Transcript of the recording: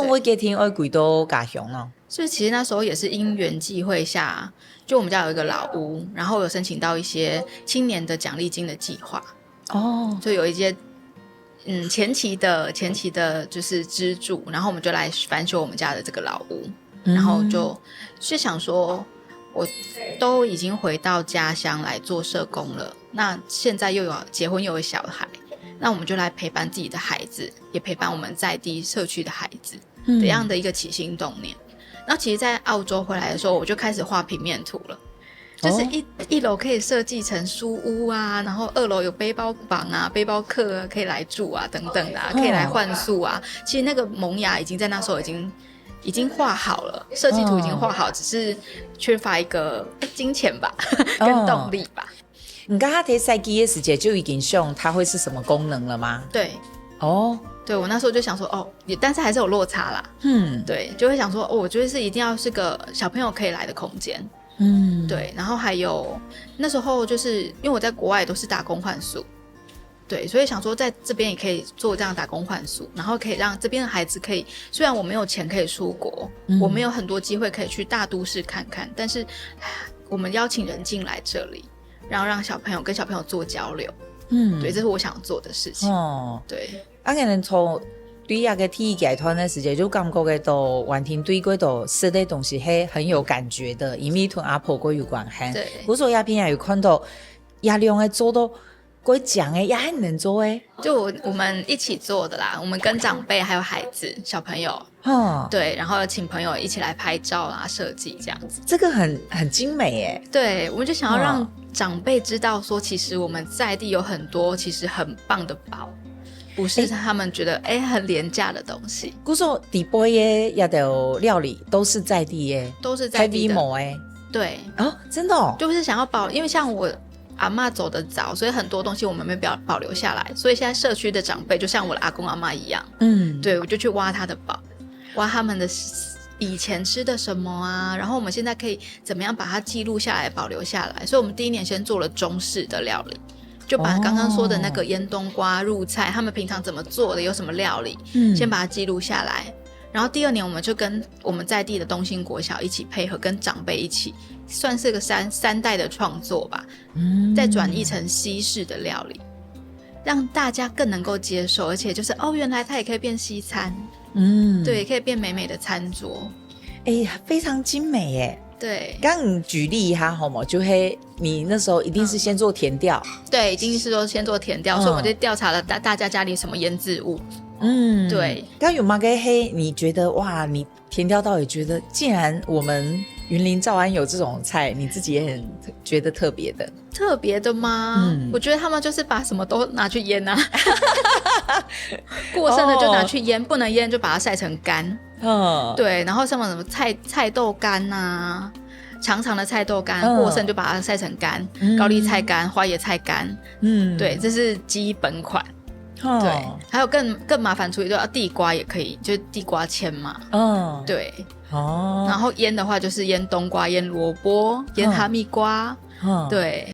我家庭爱几多家乡哦？所以其实那时候也是因缘际会下，就我们家有一个老屋，然后有申请到一些青年的奖励金的计划，就有一些前期的就是资助，然后我们就来翻修我们家的这个老屋，然后就想说，我都已经回到家乡来做社工了，那现在又有结婚又有小孩，那我们就来陪伴自己的孩子，也陪伴我们在地社区的孩子这样的一个起心动念。然后其实在澳洲回来的时候，我就开始画平面图了，就是一楼可以设计成书屋啊，然后2楼有背包房啊、背包客啊可以来住啊等等的可以来换宿啊。其实那个萌芽已经在那时候已经画好了，设计图已经画好，只是缺乏一个金钱吧跟动力吧。你刚刚在设计的时间就已经想它会是什么功能了吗？对，对，我那时候就想说但是还是有落差啦。对，就会想说我觉得是一定要是个小朋友可以来的空间。对，然后还有那时候就是因为我在国外都是打工换宿，对，所以想说在这边也可以做这样打工换宿，然后可以让这边的孩子可以，虽然我没有钱可以出国，我没有很多机会可以去大都市看看，但是我们邀请人进来这里，然后让小朋友跟小朋友做交流。对，这是我想做的事情。对，可能从对那个体育界团的时间就感觉的都完全对过都设的东西是很有感觉的，因为跟阿婆过有关系。对，不是说那边也有看到亚良的做到过讲的也很能做的，就我们一起做的啦，我们跟长辈还有孩子小朋友，对，然后请朋友一起来拍照啊、设计这样子，这个很精美耶。对，我们就想要让长辈知道说，其实我们在地有很多其实很棒的宝，不是他们觉得很廉价的东西。古说底波耶也的料理都是在地耶，都是在地的。对真的就是想要因为像我阿嬷走得早，所以很多东西我们没保留下来，所以现在社区的长辈就像我的阿公阿嬷一样，对，我就去挖他的宝，挖他们的以前吃的什么啊，然后我们现在可以怎么样把它记录下来保留下来。所以我们第一年先做了中式的料理，就把刚刚说的那个腌冬瓜入菜他们平常怎么做的，有什么料理，先把它记录下来。然后第2年我们就跟我们在地的东兴国小一起配合，跟长辈一起，算是个三代的创作吧，再转译成西式的料理，让大家更能够接受，而且就是原来它也可以变西餐，对，也可以变美美的餐桌，非常精美耶。对，刚你举例一下好吗？就是你那时候一定是先做田调，对，一定是说先做田调，所以我们就调查了大家家里什么腌制物。对。刚有吗？你觉得哇，你田调到底觉得，既然我们云林兆安有这种菜，你自己也很觉得特别的吗？我觉得他们就是把什么都拿去腌啊，过剩的就拿去腌，不能腌就把它晒成干。对，然后什么菜豆干啊，长长的菜豆干，过剩就把它晒成干，高丽菜干、花椰菜干，对，这是基本款。对，还有更麻烦处理，就地瓜也可以，就是地瓜签嘛。对，然后腌的话就是腌冬瓜、腌萝卜、腌哈密瓜。对。